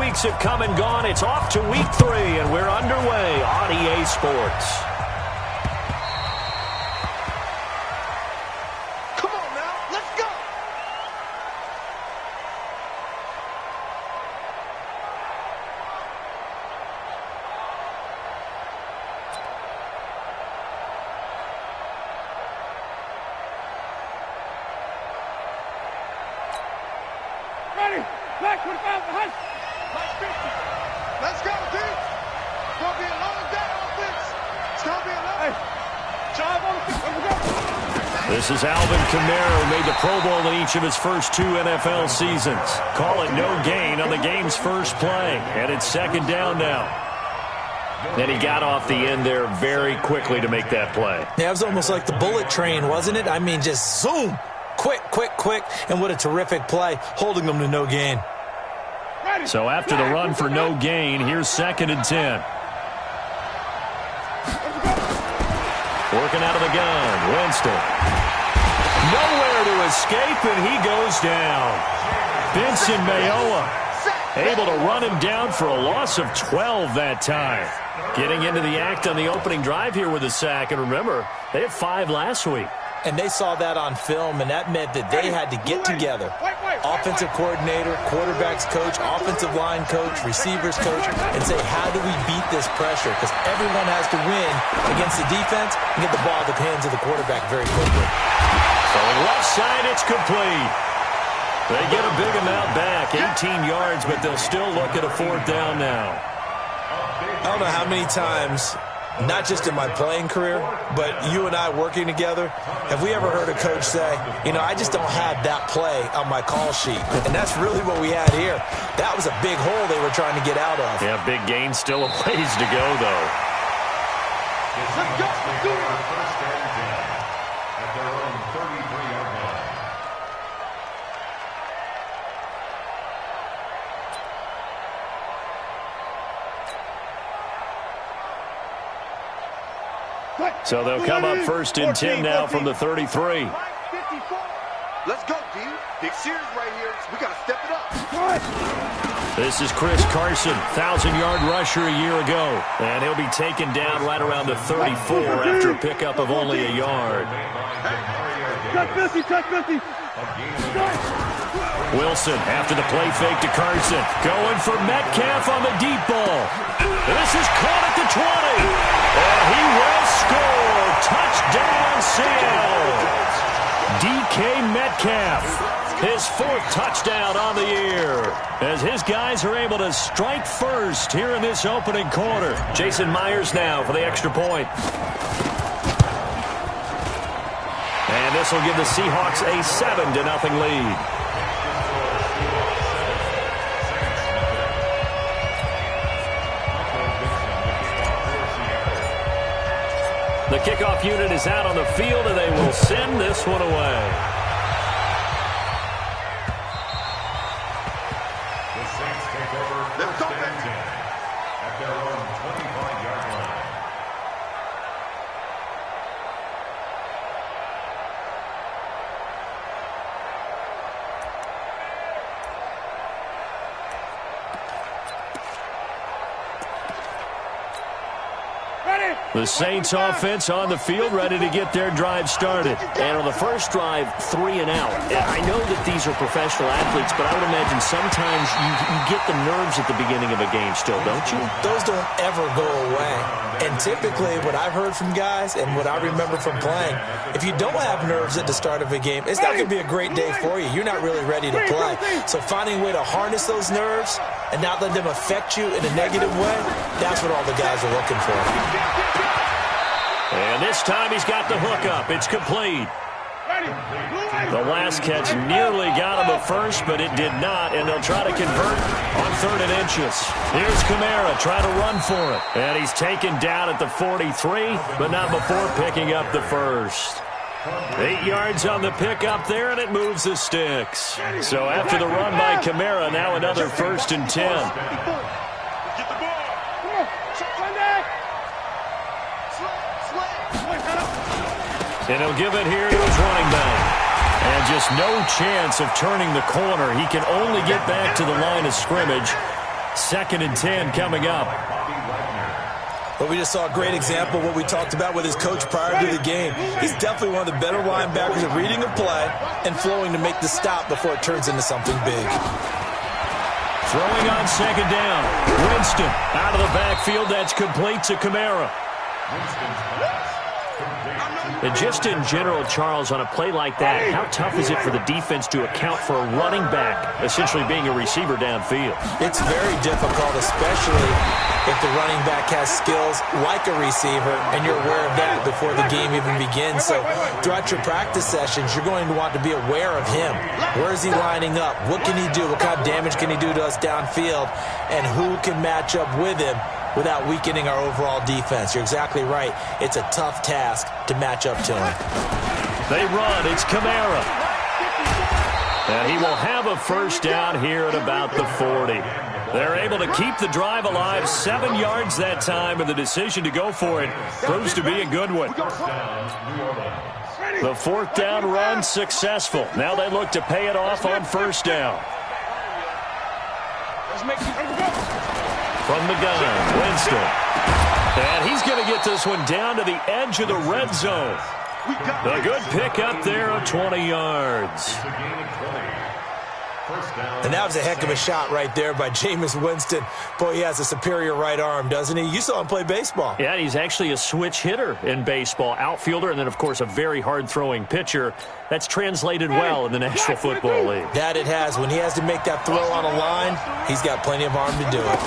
weeks have come and gone. It's off to week 3, and we're underway on EA Sports. Back 25 behind. Let's go, D. It's going to be a long day offense. It's going to be a long day. Drive on the field. Let's go. This is Alvin Kamara, who made the Pro Bowl in each of his first 2 NFL seasons. Call it no gain on the game's first play. And it's second down now. And he got off the end there very quickly to make that play. Yeah, it was almost like the bullet train, wasn't it? I mean, just zoom. Quick, quick, quick. And what a terrific play, holding them to no gain. So after the run for no gain, here's 2nd and 10. Working out of the gun, Winston. Nowhere to escape, and he goes down. Vincent Mayowa able to run him down for a loss of 12 that time. Getting into the act on the opening drive here with a sack. And remember, they had 5 last week. And they saw that on film, and that meant that they had to get together. Offensive coordinator, quarterback's coach, offensive line coach, receivers coach, and say, how do we beat this pressure? Because everyone has to win against the defense and get the ball in the hands of the quarterback very quickly. So left side, it's complete. They get a big amount back, 18 yards, but they'll still look at a 4th down now. I don't know how many times, not just in my playing career, but you and I working together, have we ever heard a coach say, you know, I just don't have that play on my call sheet. And that's really what we had here. That was a big hole they were trying to get out of. Yeah, big gain, still a ways to go, though. Let's go. At their own 33-yard line. So they'll come up 1st and 10 now from the 33. Let's go, D. Big series right here. We got to step it up. This is Chris Carson, 1,000-yard rusher a year ago. And he'll be taken down right around the 34 after a pickup of only a yard. Touch 50, touch 50. Wilson after the play fake to Carson. Going for Metcalf on the deep ball. This is caught at the 20. And he will score. Touchdown, Seattle. DK Metcalf, his 4th touchdown on the year, as his guys are able to strike first here in this opening quarter. Jason Myers now for the extra point. And this will give the Seahawks a 7-0 lead. The kickoff unit is out on the field, and they will send this one away. The Saints take over 1st and 10 at their own 25-yard line. The Saints offense on the field, ready to get their drive started. And on the first drive, 3 and out. I know that these are professional athletes, but I would imagine sometimes you get the nerves at the beginning of a game still, don't you? Those don't ever go away. And typically, what I've heard from guys and what I remember from playing, if you don't have nerves at the start of a game, it's not going to be a great day for you. You're not really ready to play. So finding a way to harness those nerves and not let them affect you in a negative way, that's what all the guys are looking for. And this time he's got the hook up. It's complete. The last catch nearly got him at first, but it did not, and they'll try to convert on 3rd and inches. Here's Kamara trying to run for it. And he's taken down at the 43, but not before picking up the first. 8 yards on the pickup there, and it moves the sticks. So after the run by Kamara, now another 1st and 10. And he'll give it here to his running back. And just no chance of turning the corner. He can only get back to the line of scrimmage. 2nd and 10 coming up. But we just saw a great example of what we talked about with his coach prior to the game. He's definitely one of the better linebackers at reading a play and flowing to make the stop before it turns into something big. Throwing on 2nd down. Winston out of the backfield. That's complete to Kamara. And just in general, Charles, on a play like that, how tough is it for the defense to account for a running back essentially being a receiver downfield? It's very difficult, especially if the running back has skills like a receiver, and you're aware of that before the game even begins. So throughout your practice sessions, you're going to want to be aware of him. Where is he lining up? What can he do? What kind of damage can he do to us downfield? And who can match up with him without weakening our overall defense? You're exactly right. It's a tough task to match up to him. They run. It's Kamara. And he will have a first down here at about the 40. They're able to keep the drive alive. 7 yards that time, and the decision to go for it proves to be a good one. The 4th down run successful. Now they look to pay it off on 1st down. From the gun, Winston. And he's going to get this one down to the edge of the red zone. A good pick up there of 20 yards. And that was a heck of a shot right there by Jameis Winston. Boy, he has a superior right arm, doesn't he? You saw him play baseball. Yeah, he's actually a switch hitter in baseball. Outfielder, and then, of course, a very hard-throwing pitcher. That's translated well in the National Football League. That it has. When he has to make that throw on a line, he's got plenty of arm to do it.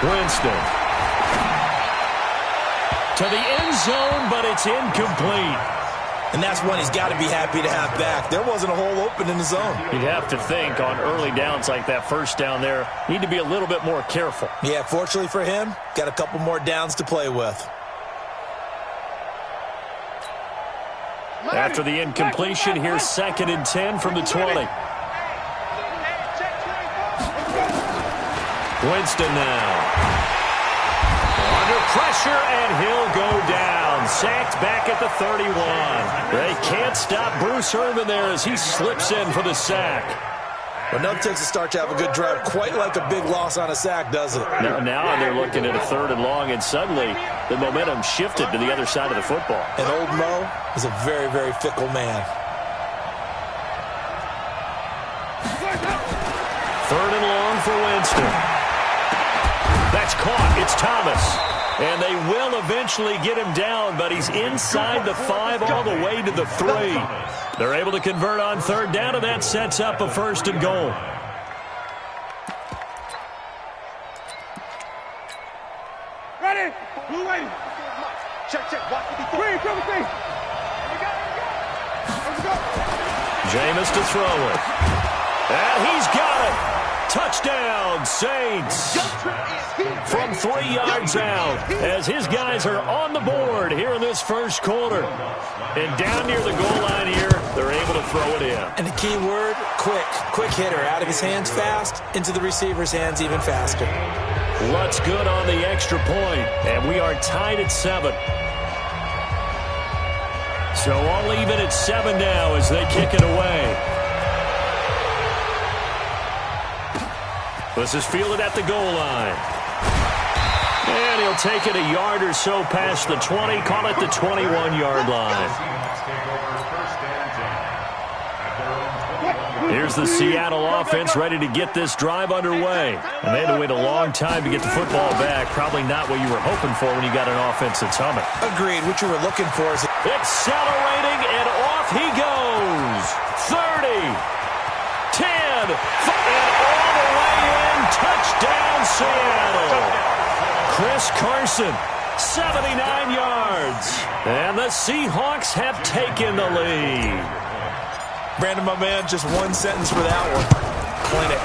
Winston. To the end zone, but it's incomplete. And that's one he's got to be happy to have back. There wasn't a hole open in the zone. You'd have to think on early downs like that, 1st down there, need to be a little bit more careful. Yeah, fortunately for him, got a couple more downs to play with. After the incompletion, here's 2nd and 10 from the 20. Winston now. Under pressure, and he'll go down. Sacked back at the 31. They can't stop Bruce Irvin there as he slips in for the sack. But nothing takes a start to have a good drive quite like a big loss on a sack, does it? Now they're looking at a 3rd and long, and suddenly the momentum shifted to the other side of the football. And old Mo is a very, very fickle man. 3rd and long for Winston. That's caught. It's Thomas. And they will eventually get him down, but he's inside the 5 all the way to the 3. They're able to convert on 3rd down, and that sets up a 1st and goal. Ready? Blue waiting. Check. Watch it be three. Jameis to throw it. And he's got it. Touchdown, Saints. From 3 yards out as his guys are on the board here in this 1st quarter. And down near the goal line here, they're able to throw it in. And the key word, quick. Quick hitter. Out of his hands fast, into the receiver's hands even faster. Lutz good on the extra point, and we are tied at 7. So all even at 7 now as they kick it away. This is fielded at the goal line. And he'll take it a yard or so past the 20, call it the 21-yard line. Here's the Seattle offense ready to get this drive underway. And they had to wait a long time to get the football back. Probably not what you were hoping for when you got an offense that's humming. Agreed. What you were looking for is... Accelerating, and off he goes. 30, 10, and all the way in. Touchdown, Seattle. Chris Carson, 79 yards. And the Seahawks have taken the lead. Brandon, my man, just one sentence for that one. Clinic.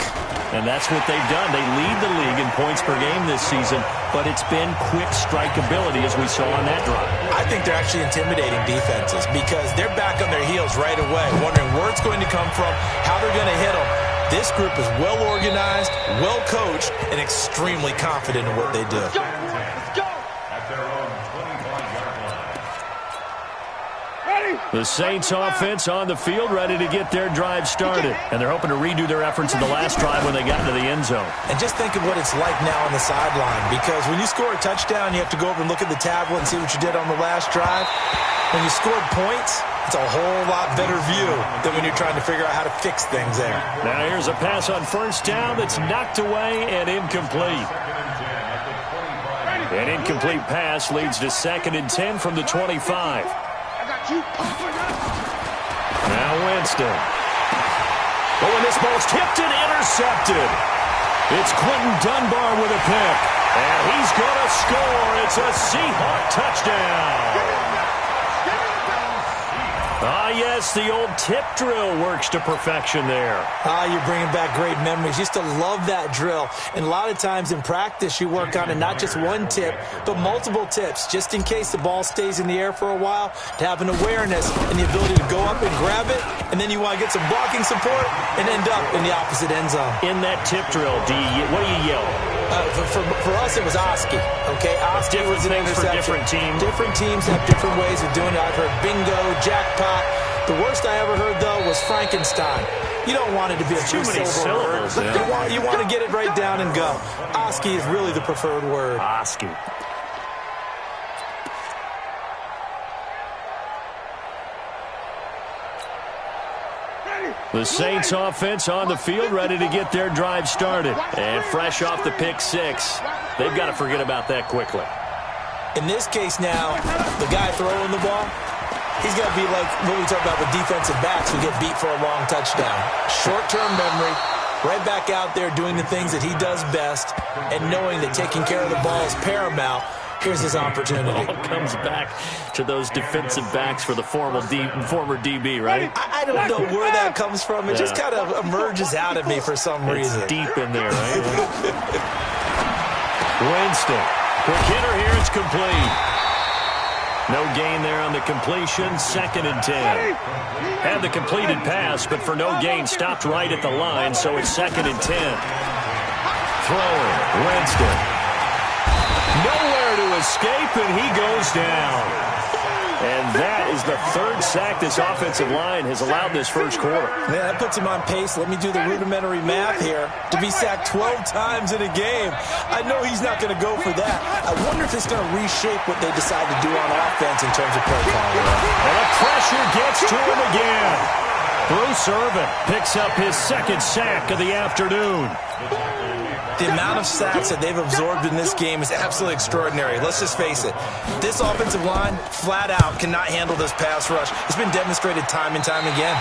And that's what they've done. They lead the league in points per game this season, but it's been quick strikeability as we saw on that drive. I think they're actually intimidating defenses because they're back on their heels right away, wondering where it's going to come from, how they're going to hit them. This group is well organized, well coached, and extremely confident in what they do. Let's go. At their own 25-yard line. Ready? The Saints offense on the field, ready to get their drive started. And they're hoping to redo their efforts in the last drive when they got into the end zone. And just think of what it's like now on the sideline, because when you score a touchdown, you have to go over and look at the tablet and see what you did on the last drive. When you scored points, it's a whole lot better view than when you're trying to figure out how to fix things there. Now here's a pass on first down that's knocked away and incomplete. An incomplete pass leads to 2nd and 10 from the 25. Now Winston. But when this ball's tipped and intercepted, it's Quentin Dunbar with a pick. And he's going to score. It's a Seahawk touchdown. Ah, yes, the old tip drill works to perfection there. Ah, you're bringing back great memories. Used to love that drill. And a lot of times in practice, you work on it, not just one tip, but multiple tips, just in case the ball stays in the air for a while, to have an awareness and the ability to go up and grab it, and then you want to get some blocking support and end up in the opposite end zone. In that tip drill, what do you yell? For us, it was Oski. Okay, Oski was an interception. For different teams. Different teams have different ways of doing it. I've heard bingo, jackpot. The worst I ever heard, though, was Frankenstein. You don't want it to be a too many syllables. Yeah. You want to get it right down and go. Oski is really the preferred word. Oski. The Saints offense on the field, ready to get their drive started. And fresh off the pick six, they've got to forget about that quickly. In this case now, the guy throwing the ball, he's got to be like what we talk about with defensive backs who get beat for a long touchdown. Short-term memory, right back out there doing the things that he does best, and knowing that taking care of the ball is paramount. Here's his opportunity. It all comes back to those defensive backs for the former DB, right? I don't know where that comes from. It just kind of emerges out of me for some reason. It's deep in there, right? Winston. Quick hitter here. It's complete. No gain there on the completion. 2nd and 10. Had the completed pass, but for no gain, stopped right at the line, so it's 2nd and 10. Throwing. Winston. Nowhere to escape, and he goes down. And that is the 3rd sack this offensive line has allowed this first quarter. Yeah, that puts him on pace. Let me do the rudimentary math here. To be sacked 12 times in a game, I know he's not going to go for that. I wonder if it's going to reshape what they decide to do on offense in terms of play calling. And the pressure gets to him again. Bruce Irvin picks up his 2nd sack of the afternoon. The amount of sacks that they've absorbed in this game is absolutely extraordinary. Let's just face it. This offensive line, flat out, cannot handle this pass rush. It's been demonstrated time and time again.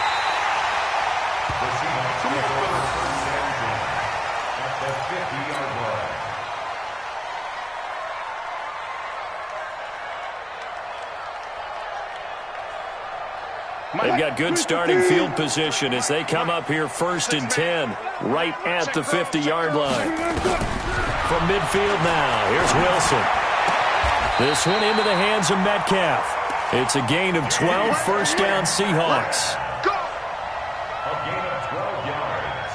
They've got good starting field position as they come up here 1st and 10, right at the 50-yard line. From midfield now, here's Wilson. This one into the hands of Metcalf. It's a gain of 12, 1st down Seahawks. A gain of 12 yards.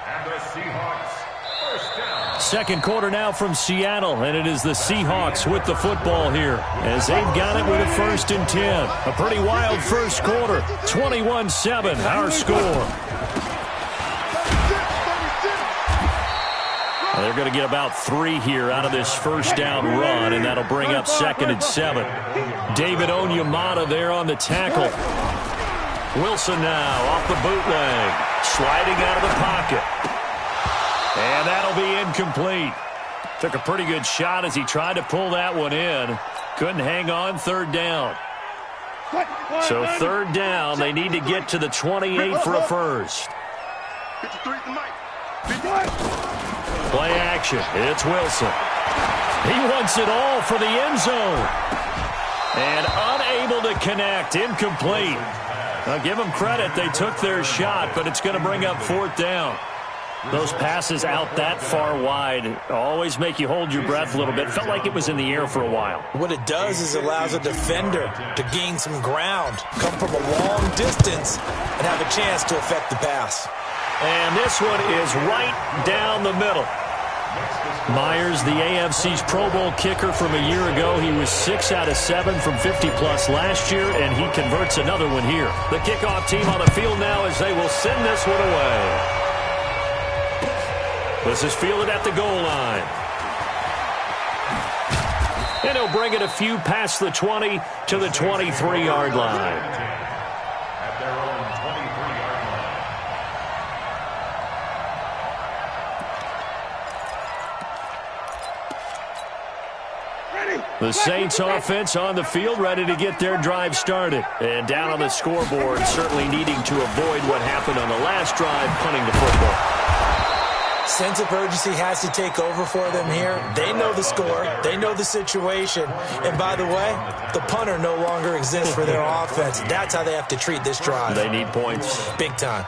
And the Seahawks, 1st down. 2nd quarter now from Seattle, and it is the Seahawks with the football here as they've got it with a 1st and 10. A pretty wild first quarter, 21-7, our score. They're going to get about 3 here out of this 1st down run, and that'll bring up 2nd and 7. David Onyemata there on the tackle. Wilson now off the bootleg, sliding out of the pocket. And that'll be incomplete. Took a pretty good shot as he tried to pull that one in. Couldn't hang on, 3rd down. So 3rd down, they need to get to the 28 for a first. Play action. It's Wilson. He wants it all for the end zone. And unable to connect. Incomplete. Now give them credit. They took their shot, but it's going to bring up 4th down. Those passes out that far wide always make you hold your breath a little bit. Felt like it was in the air for a while. What it does is it allows a defender to gain some ground, come from a long distance, and have a chance to affect the pass. And this one is right down the middle. Myers, the AFC's Pro Bowl kicker from a year ago. He was 6 out of 7 from 50-plus last year, and he converts another one here. The kickoff team on the field now as they will send this one away. This is fielded at the goal line. And he'll bring it a few past the 20 to the 23-yard line. At their own 23-yard line. The Saints offense on the field, ready to get their drive started. And down on the scoreboard, certainly needing to avoid what happened on the last drive, punting the football. Sense of urgency has to take over for them here. They know the score. They know the situation. And by the way, the punter no longer exists for their offense. That's how they have to treat this drive. They need points. Big time.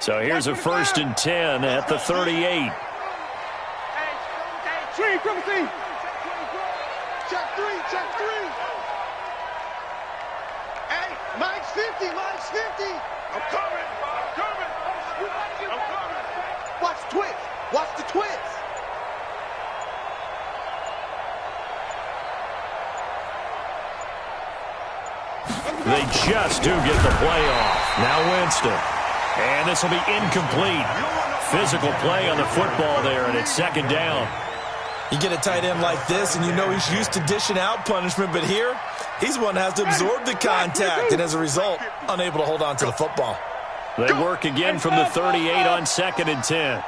So here's a 1st and 10 at the 38. Check three. Hey, Mike's 50. I'm coming. Watch the twist. Watch the twist. They just do get the play off. Now Winston. And this will be incomplete. Physical play on the football there, and it's 2nd down. You get a tight end like this, and you know he's used to dishing out punishment, but here, he's one that has to absorb the contact, and as a result, unable to hold on to the football. They work again from the 38 on 2nd and 10.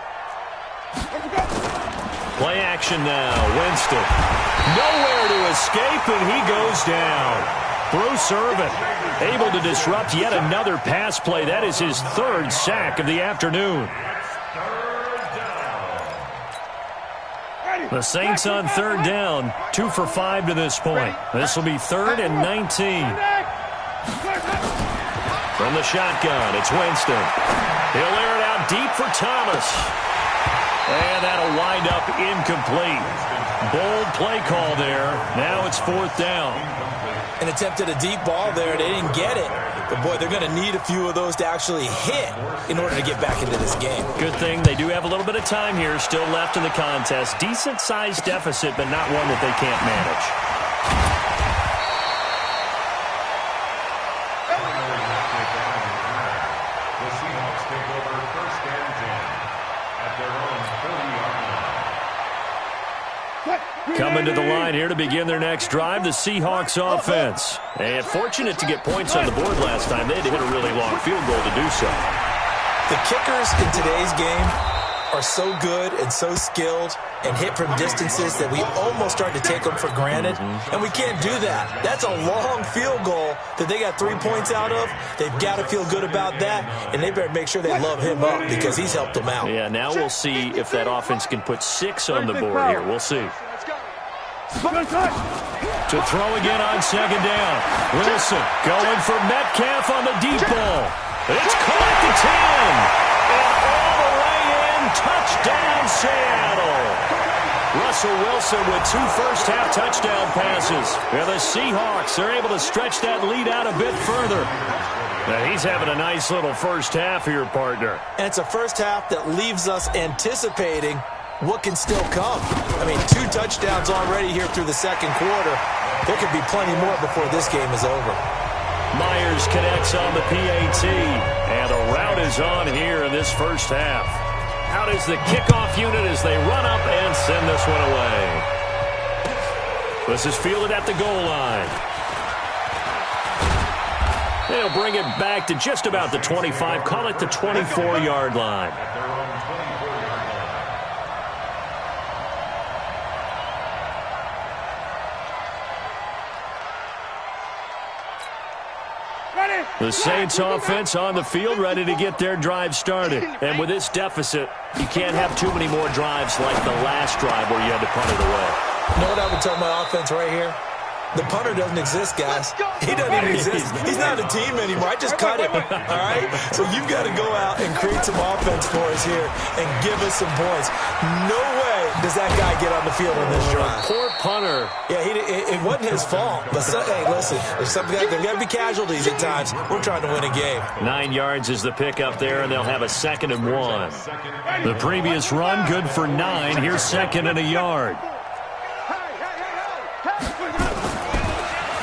Play action now. Winston. Nowhere to escape, and he goes down. Bruce Irvin able to disrupt yet another pass play. That is his 3rd sack of the afternoon. The Saints on 3rd down, 2 for 5 to this point. This will be 3rd and 19. From the shotgun, it's Winston. He'll air it out deep for Thomas. And that'll wind up incomplete. Bold play call there. Now it's 4th down. An attempt at a deep ball there. They didn't get it. But, boy, they're going to need a few of those to actually hit in order to get back into this game. Good thing they do have a little bit of time here still left in the contest. Decent-sized deficit, but not one that they can't manage. The Seahawks take over 1st and 10 at their own 30-yard line. Coming to the line here to begin their next drive, the Seahawks offense. And fortunate to get points on the board last time. They had to hit a really long field goal to do so. The kickers in today's game are so good and so skilled and hit from distances that we almost start to take them for granted. And we can't do that. That's a long field goal that they got 3 points out of. They've got to feel good about that, and they better make sure they love him up because he's helped them out. Yeah, now we'll see if that offense can put 6 on the board here. We'll see. To throw again on 2nd down. Wilson going for Metcalf on the deep ball. It's caught at the 10. And all the way in. Touchdown, Seattle. Russell Wilson with 2 first-half touchdown passes. And the Seahawks are able to stretch that lead out a bit further. Now he's having a nice little first half here, partner. And it's a first half that leaves us anticipating what can still come. I mean, 2 touchdowns already here through the 2nd quarter. There could be plenty more before this game is over. Myers connects on the PAT, and a rout is on here in this first half. Out is the kickoff unit as they run up and send this one away. This is fielded at the goal line. They'll bring it back to just about the 25, call it the 24-yard line. The Saints offense on the field ready to get their drive started. And with this deficit, you can't have too many more drives like the last drive where you had to punt it away. You know what I would tell my offense right here? The punter doesn't exist, guys. He doesn't even exist. He's not a team anymore. I just cut him, all right? So you've got to go out and create some offense for us here and give us some points. No way does that guy get on the field on this drive. Poor punter. Yeah, it wasn't his fault. But, hey, listen, there's got to be casualties at times. We're trying to win a game. 9 yards is the pickup there, and they'll have a 2nd and 1. The previous run, good for 9. Here's 2nd and a yard.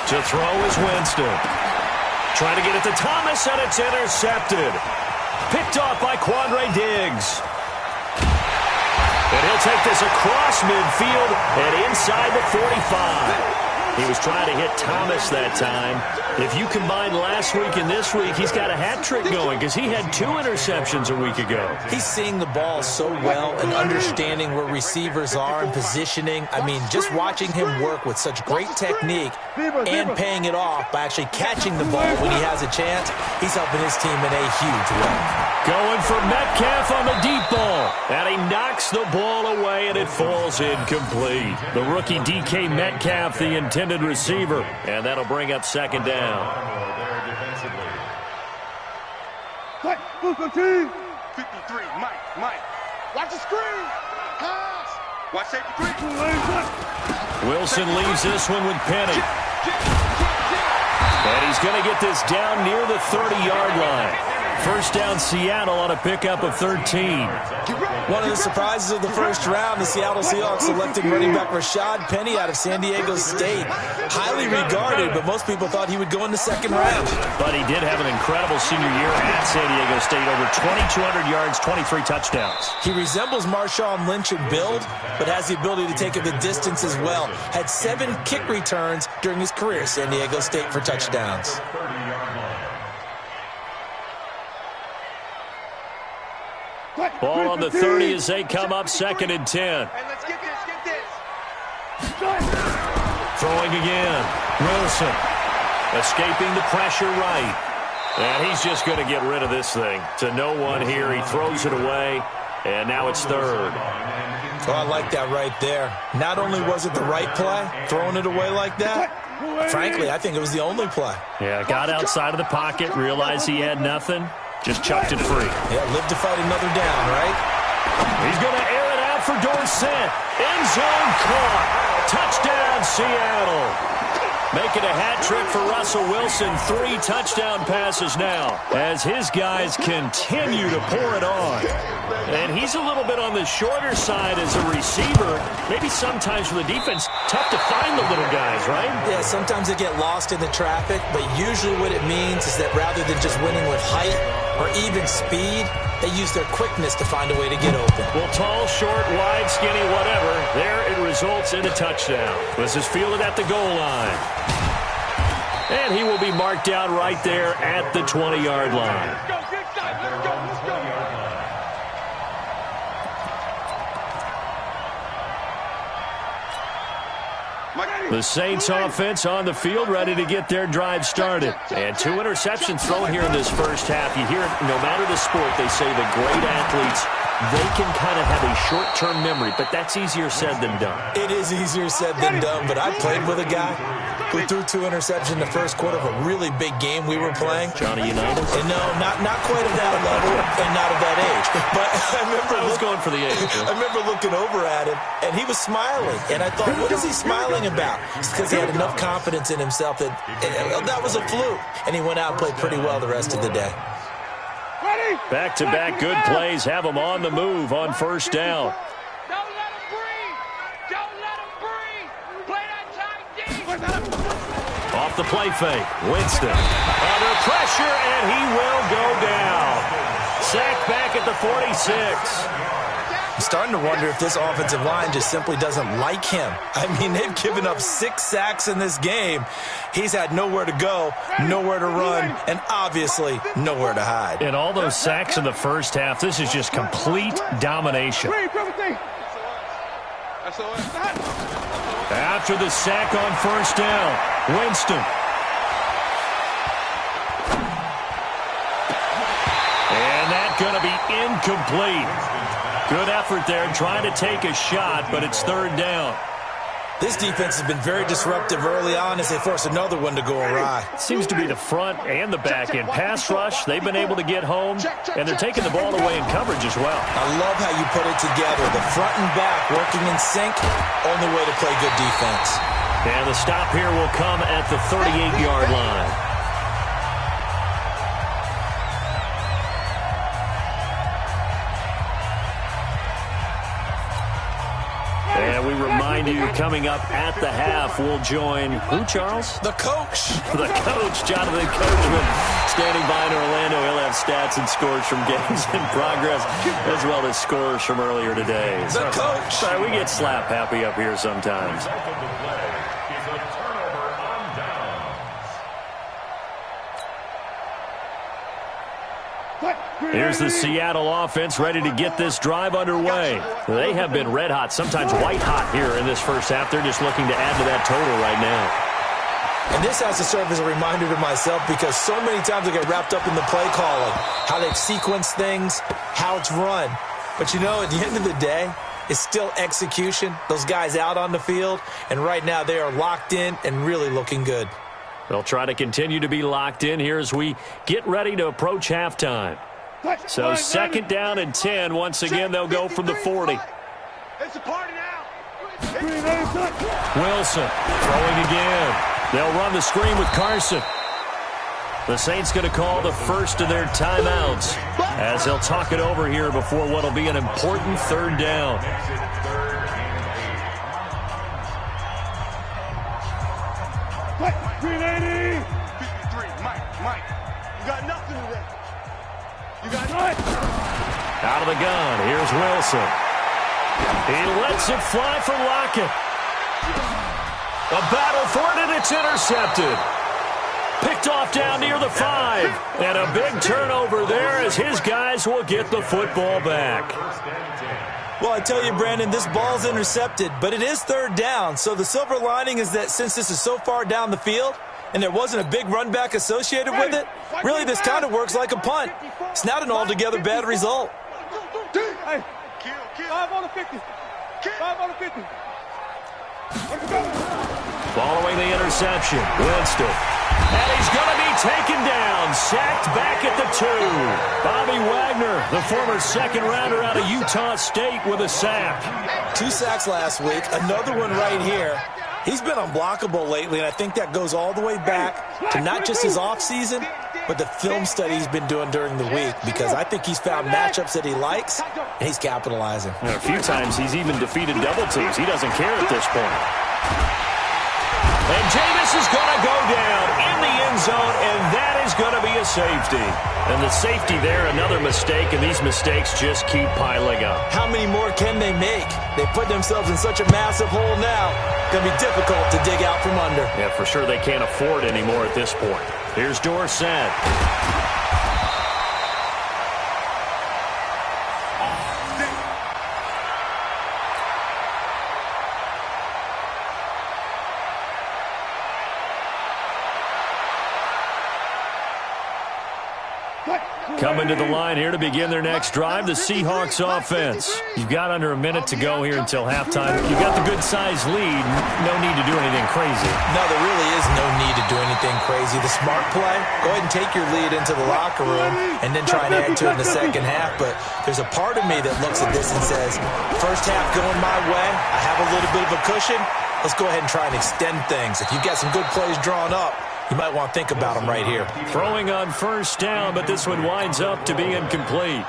To throw is Winston. Trying to get it to Thomas, and it's intercepted. Picked off by Quandre Diggs. And he'll take this across midfield and inside the 45. He was trying to hit Thomas that time. If you combine last week and this week, he's got a hat trick going because he had 2 interceptions a week ago. He's seeing the ball so well and understanding where receivers are and positioning. I mean, just watching him work with such great technique and paying it off by actually catching the ball when he has a chance, he's helping his team in a huge way. Going for Metcalf on the deep ball. And he knocks the ball away, and it falls incomplete. The rookie DK Metcalf, the intended receiver. And that'll bring up 2nd down. Quick, move the team. 53, Mike. Watch the screen. Pass. Watch safety 3. Wilson leaves this one with Penny. And he's going to get this down near the 30-yard line. First down, Seattle on a pickup of 13. One of the surprises of the first round, the Seattle Seahawks selecting running back Rashad Penny out of San Diego State. Highly regarded, but most people thought he would go in the 2nd round. But he did have an incredible senior year at San Diego State. Over 2,200 yards, 23 touchdowns. He resembles Marshawn Lynch in build, but has the ability to take it the distance as well. Had 7 kick returns during his career at San Diego State for touchdowns. Ball on the 30 as they come up 2nd and 10. Hey, let's get this. Throwing again. Wilson escaping the pressure right. And he's just going to get rid of this thing. To no one here. He throws it away. And now it's 3rd. Oh, I like that right there. Not only was it the right play, throwing it away like that, frankly, I think it was the only play. Yeah, got outside of the pocket, realized he had nothing. Just chucked it free. Yeah, live to fight another down, right? He's going to air it out for Dorsett. End zone caught. Touchdown, Seattle. Making a hat trick for Russell Wilson. 3 touchdown passes now as his guys continue to pour it on. And he's a little bit on the shorter side as a receiver. Maybe sometimes for the defense, tough to find the little guys, right? Yeah, sometimes they get lost in the traffic, but usually what it means is that rather than just winning with height or even speed, they use their quickness to find a way to get open. Well, tall, short, wide, skinny, whatever, there it results in a touchdown. This is fielded at the goal line. And he will be marked down right there at the 20-yard line. Let's go. The Saints offense on the field, ready to get their drive started. And 2 interceptions thrown here in this first half. You hear it, no matter the sport, they say the great athletes, they can kind of have a short-term memory, but that's easier said than done. It is easier said than done, but I played with a guy who threw 2 interceptions in the first quarter of a really big game we were playing. Johnny Unitas? And no, not quite at that level and not at that age. But I was going for the age. I remember looking over at him, and he was smiling. And I thought, what is he smiling about? It's because he had enough confidence in himself that that was a fluke. And he went out and played pretty well the rest of the day. Back-to-back good plays have them on the move on first down. Don't let him breathe. Don't let him breathe. Play that tight D. Off the play fake, Winston under pressure, and he will go down. Sacked back at the 46. I'm starting to wonder if this offensive line just simply doesn't like him. I mean, they've given up 6 sacks in this game. He's had nowhere to go, nowhere to run, and obviously nowhere to hide. And all those sacks in the first half, this is just complete domination. After the sack on first down, Winston. And that's going to be incomplete. Good effort there trying to take a shot, but it's 3rd down. This defense has been very disruptive early on as they force another one to go awry. Seems to be the front and the back end. Pass rush, they've been able to get home, and they're taking the ball away in coverage as well. I love how you put it together. The front and back working in sync, only way to play good defense. And the stop here will come at the 38-yard line. And we remind you, coming up at the half, we'll join who, Charles? The coach. The coach, Jonathan Coachman, standing by in Orlando. He'll have stats and scores from games in progress, as well as scores from earlier today. The coach. Sorry, we get slap happy up here sometimes. Here's the Seattle offense ready to get this drive underway. They have been red hot, sometimes white hot here in this first half. They're just looking to add to that total right now. And this has to serve as a reminder to myself because so many times I get wrapped up in the play calling, how they've sequenced things, how it's run. But, you know, at the end of the day, it's still execution. Those guys out on the field, and right now they are locked in and really looking good. They'll try to continue to be locked in here as we get ready to approach halftime. So 2nd down and 10. Once again, they'll go from the 40. It's a party now. Wilson throwing again. They'll run the screen with Carson. The Saints going to call the first of their timeouts as they'll talk it over here before what will be an important 3rd down. Mike, you got nothing today. You got nothing. Out of the gun, here's Wilson. He lets it fly for Lockett. A battle for it, and it's intercepted. Picked off down near the 5. And a big turnover there as his guys will get the football back. Well, I tell you, Brandon, this ball's intercepted, but it is 3rd down. So the silver lining is that since this is so far down the field and there wasn't a big run back associated with it, really this kind of works like a punt. It's not an altogether bad result. Hey, 5 on the 50. 5 on the 50. Following the interception, Winston. And he's going to be taken down, sacked back at the 2. Bobby Wagner, the former 2nd-rounder out of Utah State with a sack. 2 sacks last week, another one right here. He's been unblockable lately, and I think that goes all the way back to not just his offseason, but the film study he's been doing during the week, because I think he's found matchups that he likes, and he's capitalizing. And a few times he's even defeated double teams. He doesn't care at this point. And Jameis is going to go down in the end zone, and that is going to be a safety. And the safety there, another mistake, and these mistakes just keep piling up. How many more can they make? They put themselves in such a massive hole now. Going to be difficult to dig out from under. Yeah, for sure they can't afford anymore at this point. Here's Dorsett. Coming to the line here to begin their next drive, the Seahawks offense. You've got under a minute to go here until halftime. You've got the good-sized lead. No need to do anything crazy. No, there really is no need to do anything crazy. The smart play, go ahead and take your lead into the locker room and then try and add to it in the second half. But there's a part of me that looks at this and says, first half going my way, I have a little bit of a cushion. Let's go ahead and try and extend things. If you've got some good plays drawn up, you might want to think about them right here. Throwing on first down, but this one winds up to be incomplete.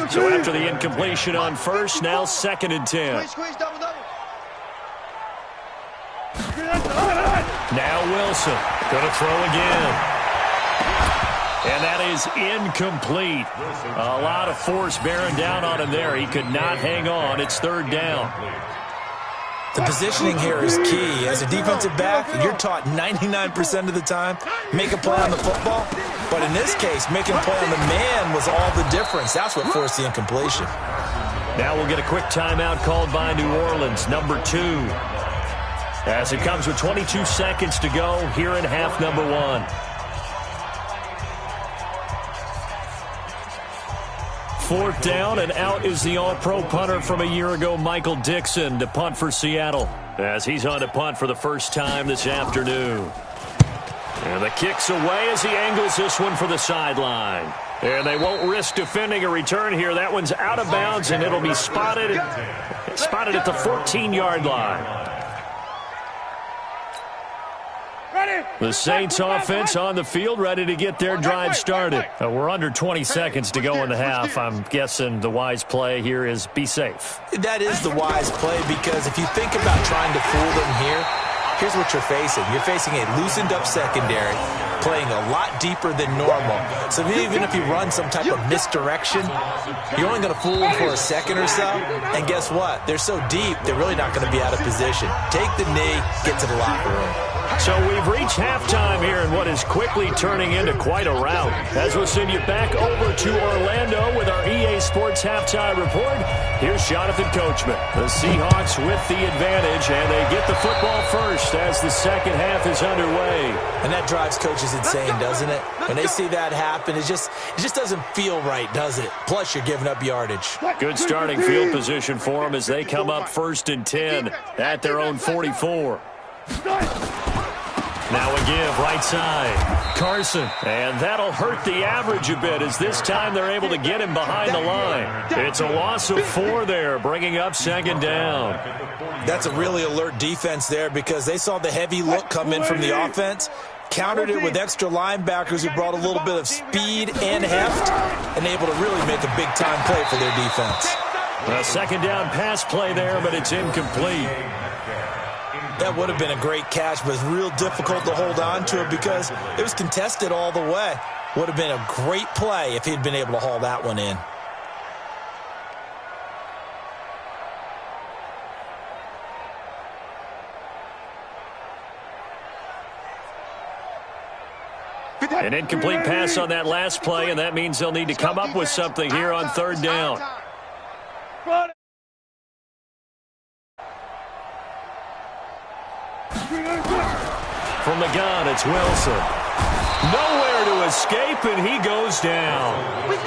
So after the incompletion on first, now 2nd and 10. Now Wilson going to throw again. And that is incomplete. A lot of force bearing down on him there. He could not hang on. It's 3rd down. The positioning here is key. As a defensive back, you're taught 99% of the time, make a play on the football. But in this case, making a play on the man was all the difference. That's what forced the incompletion. Now we'll get a quick timeout called by New Orleans, number 2. As it comes with 22 seconds to go here in half number 1. 4th down, and out is the all-pro punter from a year ago, Michael Dixon, to punt for Seattle, as he's on to punt for the first time this afternoon. And the kick's away as he angles this one for the sideline. And they won't risk defending a return here. That one's out of bounds, and it'll be spotted at the 14-yard line. The Saints offense on the field, ready to get their drive started. We're under 20 seconds to go in the half. I'm guessing the wise play here is be safe. That is the wise play, because if you think about trying to fool them here, here's what you're facing. You're facing a loosened-up secondary, playing a lot deeper than normal. So even if you run some type of misdirection, you're only going to fool them for a second or so. And guess what? They're so deep, they're really not going to be out of position. Take the knee, get to the locker room. So we've reached halftime here in what is quickly turning into quite a rout. As we'll send you back over to Orlando with our EA Sports Halftime Report, here's Jonathan Coachman. The Seahawks with the advantage, and they get the football first as the second half is underway. And that drives coaches insane, doesn't it? When they see that happen, it just doesn't feel right, does it? Plus, you're giving up yardage. Good starting field position for them as they come up 1st and 10 at their own 44. Now a give, right side. Carson, and that'll hurt the average a bit as this time they're able to get him behind the line. It's a loss of 4 there, bringing up 2nd down. That's a really alert defense there, because they saw the heavy look come in from the offense, countered it with extra linebackers who brought a little bit of speed and heft, and able to really make a big-time play for their defense. A 2nd down pass play there, but it's incomplete. That would have been a great catch, but it's real difficult to hold on to it because it was contested all the way. Would have been a great play if he'd been able to haul that one in. An incomplete pass on that last play, and that means they'll need to come up with something here on 3rd down. From the gun, it's Wilson. Nowhere to escape, and he goes down.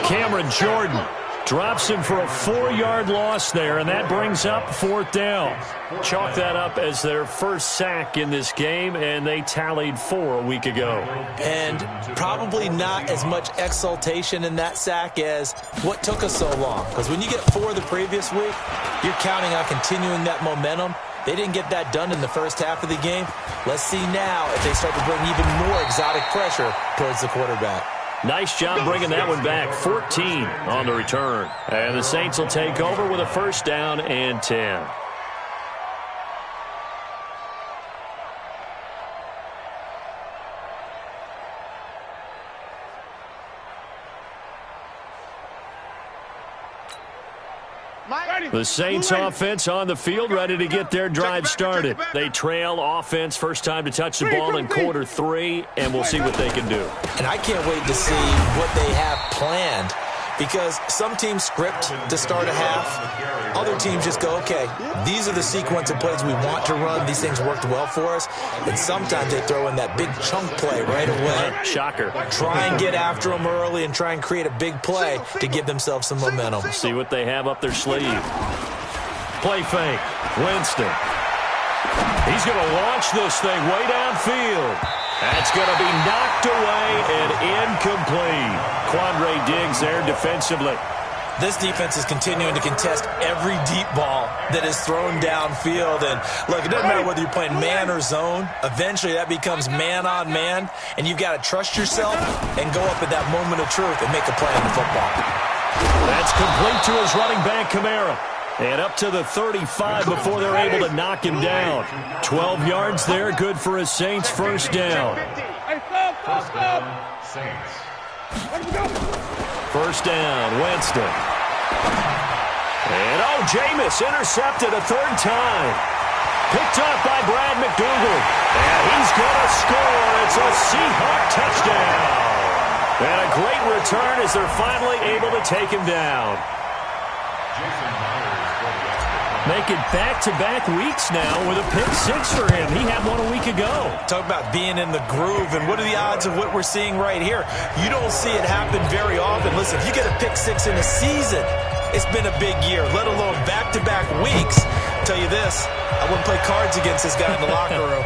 Cameron Jordan drops him for a 4-yard loss there, and that brings up 4th down. Chalk that up as their first sack in this game, and they tallied 4 a week ago. And probably not as much exultation in that sack as what took us so long. Because when you get 4 the previous week, you're counting on continuing that momentum. They didn't get that done in the first half of the game. Let's see now if they start to bring even more exotic pressure towards the quarterback. Nice job bringing that one back. 14 on the return. And the Saints will take over with a 1st down and 10. The Saints offense on the field, ready to get their drive started. They trail offense, first time to touch the ball in quarter 3, and we'll see what they can do. And I can't wait to see what they have planned, because some teams script to start a half. Other teams just go, okay, these are the sequence of plays we want to run. These things worked well for us. And sometimes they throw in that big chunk play right away. Shocker. Try and get after them early and try and create a big play to give themselves some momentum. See what they have up their sleeve. Play fake. Winston. He's going to launch this thing way downfield. That's going to be knocked away and incomplete. Quandre Diggs there defensively. This defense is continuing to contest every deep ball that is thrown downfield. And look, it doesn't matter whether you're playing man or zone. Eventually that becomes man on man, and you've got to trust yourself and go up at that moment of truth and make a play on the football. That's complete to his running back, Kamara. And up to the 35 before they're able to knock him down. 12 yards there, good for a Saints 1st down. Saints. 1st down, Winston. And Jameis intercepted a 3rd time. Picked up by Brad McDougal. And he's going to score. It's a Seahawk touchdown. And a great return as they're finally able to take him down. Make it back-to-back weeks now with a pick six for him. He had one a week ago. Talk about being in the groove, and what are the odds of what we're seeing right here? You don't see it happen very often. Listen, if you get a pick six in a season, it's been a big year, let alone back-to-back weeks. I'll tell you this, I wouldn't play cards against this guy in the locker room.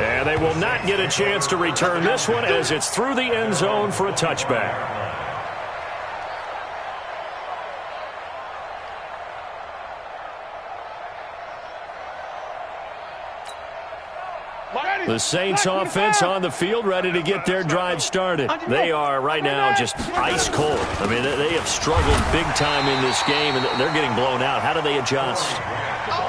And they will not get a chance to return this one as it's through the end zone for a touchback. The Saints offense on the field, ready to get their drive started. They are right now just ice cold. I mean, they have struggled big time in this game, and they're getting blown out. How do they adjust?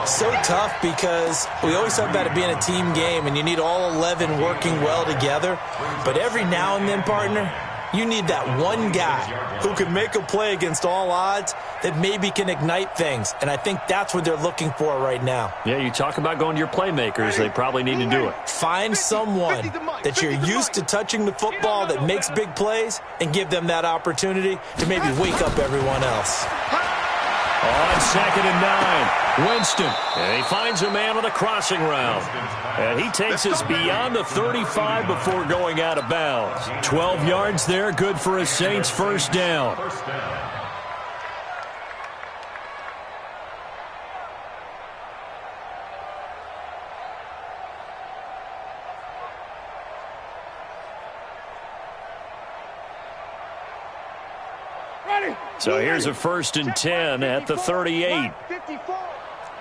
So tough because we always talk about it being a team game, and you need all 11 working well together. But every now and then, partner, you need that one guy who can make a play against all odds that maybe can ignite things. And I think that's what they're looking for right now. Yeah, you talk about going to your playmakers. They probably need to do it. Find someone that you're used to touching the football that makes big plays and give them that opportunity to maybe wake up everyone else. On 2nd and 9, Winston. And he finds a man on the crossing route. And he takes us beyond the 35 before going out of bounds. 12 yards there, good for a Saints first down. So here's a 1st and 10 at the 38. 54.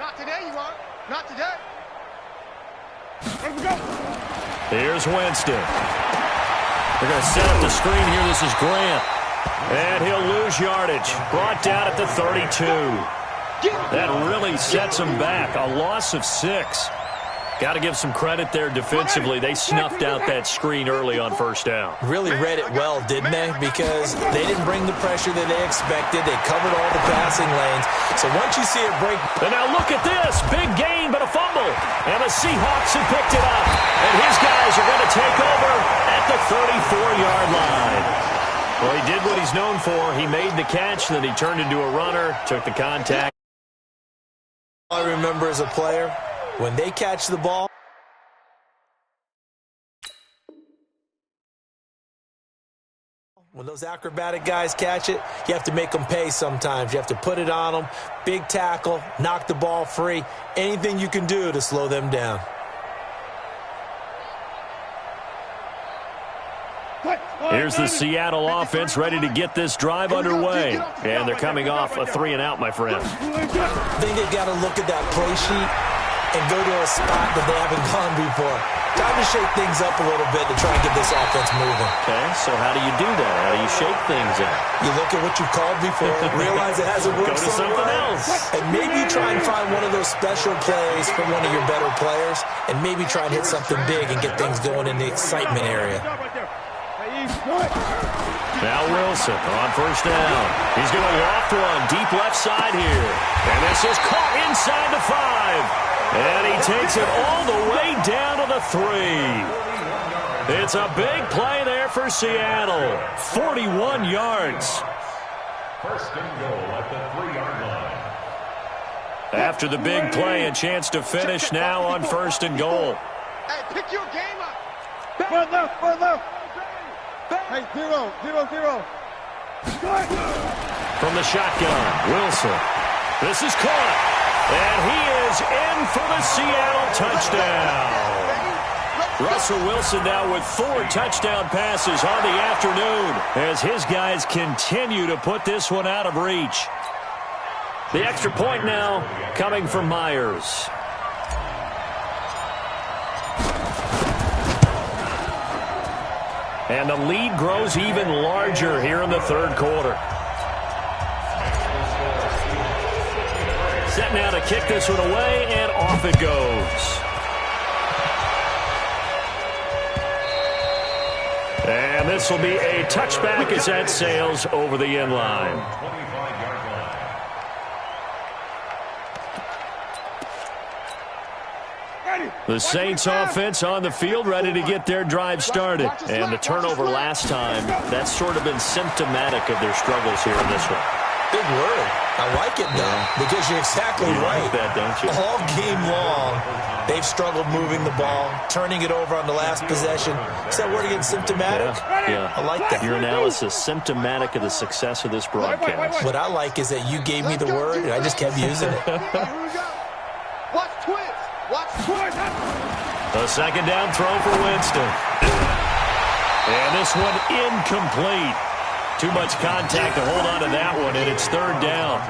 Not today, you are. Not today. Let we go. Here's Winston. They're going to set up the screen here. This is Grant. And he'll lose yardage. Brought down at the 32. That really sets him back. A loss of 6. Got to give some credit there defensively. They snuffed out that screen early on first down. Really read it well, didn't they? Because they didn't bring the pressure that they expected. They covered all the passing lanes. So once you see it break... And now look at this. Big gain, but a fumble. And the Seahawks have picked it up. And his guys are going to take over at the 34-yard line. Well, he did what he's known for. He made the catch, then he turned into a runner, took the contact. All I remember as a player, when they catch the ball, when those acrobatic guys catch it, you have to make them pay sometimes. You have to put it on them, big tackle, knock the ball free, anything you can do to slow them down. Here's the Seattle offense ready to get this drive underway. And they're coming off a 3-and-out, my friend. I think they've got to look at that play sheet and go to a spot that they haven't gone before. Time to shake things up a little bit to try and get this offense moving. Okay, so how do you do that? How do you shake things up? You look at what you've called before, realize it hasn't worked. Go to something else. And maybe try and find one of those special plays from one of your better players, and maybe try and hit something big and get things going in the excitement area. Now Wilson on first down. He's going to loft one deep left side here. And this is caught inside the 5. And he takes it all the way down to the 3. It's a big play there for Seattle. 41 yards. First and goal at the 3-yard line. After the big play, a chance to finish now on 1st and goal. Hey, pick your game up. One left, one left. Hey, 0, 0, 0. From the shotgun, Wilson. This is caught. And he is in for the Seattle touchdown. Russell Wilson now with 4 touchdown passes on the afternoon as his guys continue to put this one out of reach. The extra point now coming from Myers. And the lead grows even larger here in the 3rd quarter. Set now to kick this one away, and off it goes. And this will be a touchback as that sails over the end line. The Saints offense on the field ready to get their drive started. And the turnover last time, that's sort of been symptomatic of their struggles here in this one. Big word. I like it, though, because you're exactly right. Like that, don't you? All game long, they've struggled moving the ball, turning it over on the last possession. Is that word again, symptomatic? Yeah. I like that. Your analysis, symptomatic of the success of this broadcast. What I like is that you gave me the word, and I just kept using it. Watch twist. Watch twist. A second down throw for Winston. And this one incomplete. Too much contact to hold on to that one, and it's third down.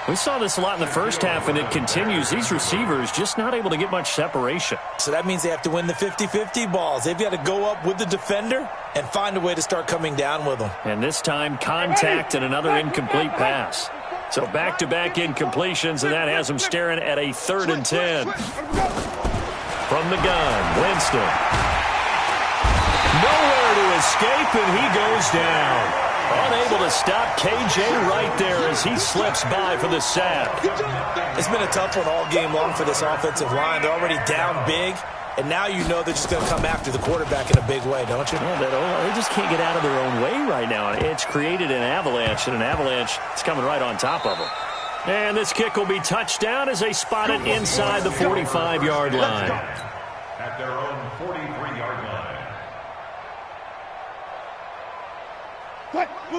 We saw this a lot in the first half, and it continues. These receivers just not able to get much separation. So that means they have to win the 50-50 balls. They've got to go up with the defender and find a way to start coming down with them. And this time, contact and another incomplete pass. So back-to-back incompletions, and that has them staring at a 3rd and 10. From the gun, Winston. Nowhere to escape, and he goes down. Unable to stop KJ right there as he slips by for the sack. It's been a tough one all game long for this offensive line. They're already down big, and now you know they're just going to come after the quarterback in a big way, don't you? Well, they just can't get out of their own way right now. It's created an avalanche, and an avalanche is coming right on top of them. And this kick will be touchdown as they spot it inside the 45-yard line. At their own 43-yard line.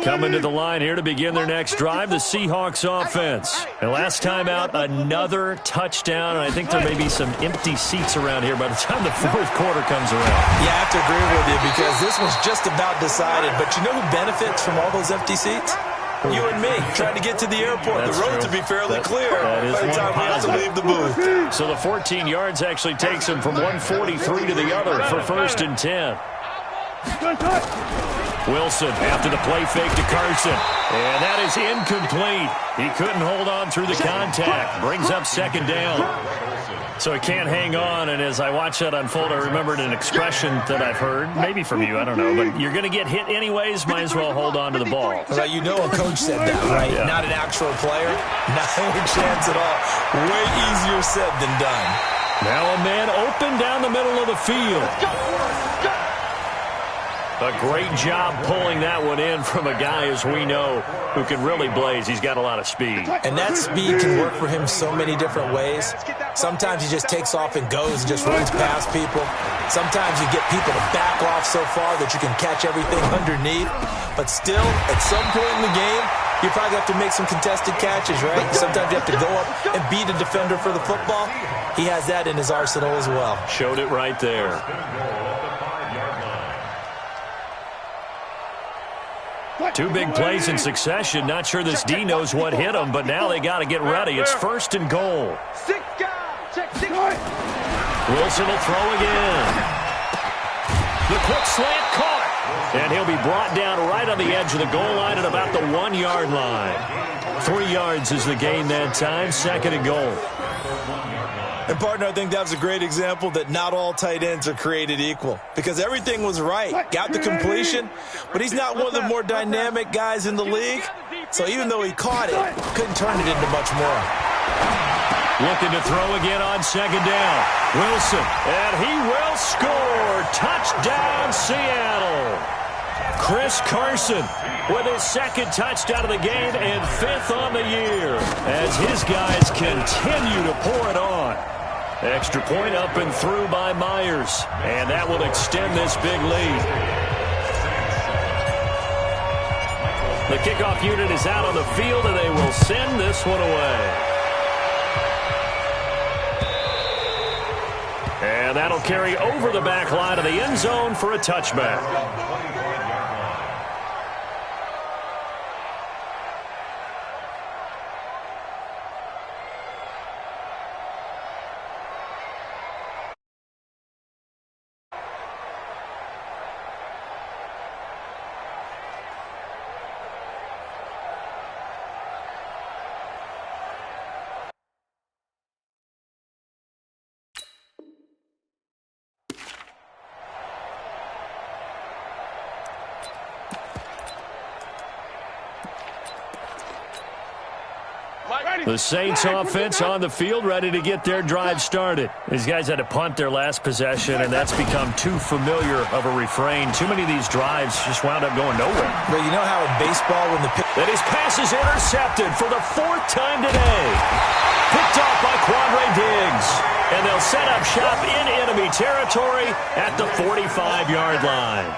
Coming to the line here to begin their next drive, the Seahawks offense. And last time out, another touchdown. And I think there may be some empty seats around here by the time the fourth quarter comes around. Yeah, I have to agree with you because this one's just about decided. But you know who benefits from all those empty seats? You and me, trying to get to the airport. That's the roads true. will be fairly clear that is by the time we have to leave the booth. So the 14 yards actually takes him from 143 to the other for 1st and 10. Wilson after the play fake to Carson. And that is incomplete. He couldn't hold on through the contact. Brings up 2nd down. So he can't hang on. And as I watch that unfold, I remembered an expression that I've heard, maybe from you, I don't know. But you're going to get hit anyways, might as well hold on to the ball. Well, you know a coach said that, right? Yeah. Not an actual player. Not a chance at all. Way easier said than done. Now a man open down the middle of the field. A great job pulling that one in from a guy, as we know, who can really blaze. He's got a lot of speed. And that speed can work for him so many different ways. Sometimes he just takes off and goes and just runs past people. Sometimes you get people to back off so far that you can catch everything underneath. But still, at some point in the game, you probably have to make some contested catches, right? Sometimes you have to go up and beat a defender for the football. He has that in his arsenal as well. Showed it right there. Two big plays in succession. Not sure this D knows what hit him, but now they got to get ready. It's 1st and goal. Wilson will throw again. The quick slant caught. And he'll be brought down right on the edge of the goal line at about the 1-yard line. 3 yards is the gain that time. 2nd and goal. And, partner, I think that was a great example that not all tight ends are created equal because everything was right. Got the completion, but he's not one of the more dynamic guys in the league. So even though he caught it, couldn't turn it into much more. Looking to throw again on 2nd down. Wilson, and he will score. Touchdown, Seattle. Chris Carson with his 2nd touchdown of the game and 5th on the year as his guys continue to pour it on. Extra point up and through by Myers, and that will extend this big lead. The kickoff unit is out on the field, and they will send this one away. And that'll carry over the back line of the end zone for a touchback. The Saints offense on the field, ready to get their drive started. These guys had to punt their last possession, and that's become too familiar of a refrain. Too many of these drives just wound up going nowhere. But you know how in baseball when the And his pass is intercepted for the 4th time today. Picked off by Quandre Diggs. And they'll set up shop in enemy territory at the 45-yard line.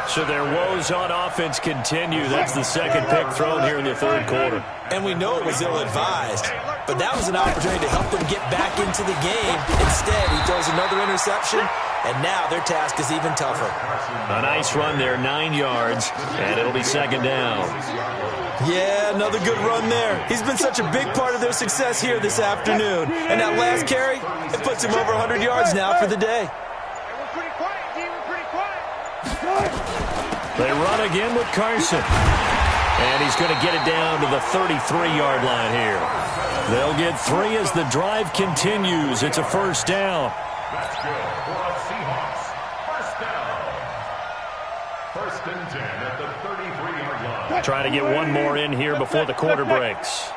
So their woes on offense continue. That's the second pick thrown here in the 3rd quarter. And we know it was ill-advised, but that was an opportunity to help them get back into the game. Instead, he throws another interception, and now their task is even tougher. A nice run there, 9 yards, and it'll be 2nd down. Yeah, another good run there. He's been such a big part of their success here this afternoon. And that last carry, it puts him over 100 yards now for the day. They run again with Carson. And he's going to get it down to the 33-yard line here. They'll get 3 as the drive continues. It's a 1st down. That's good for the Seahawks. 1st down. 1st and 10 at the 33-yard line. Trying to get one more in here before the quarter breaks.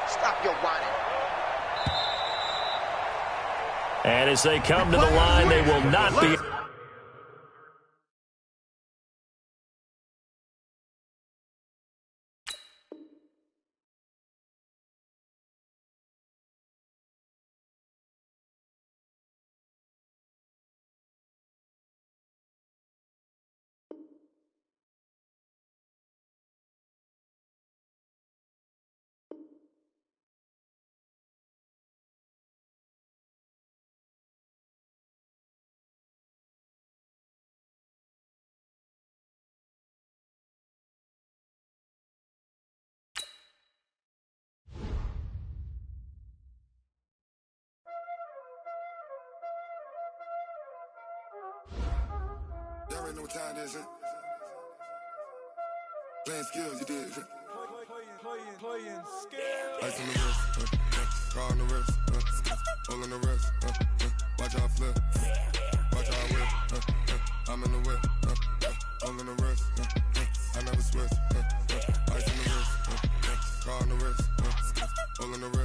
Stop your whining. And as they come to the line, they will not be... Y'all already know what time it is, playing skills, you did, playing skills. Ice on the wrist, car on the wrist, hole in the wrist, watch out flip, watch out whip, I'm in the whip, hole in the wrist, I never switch, ice on the wrist, car on the wrist, hole in the wrist.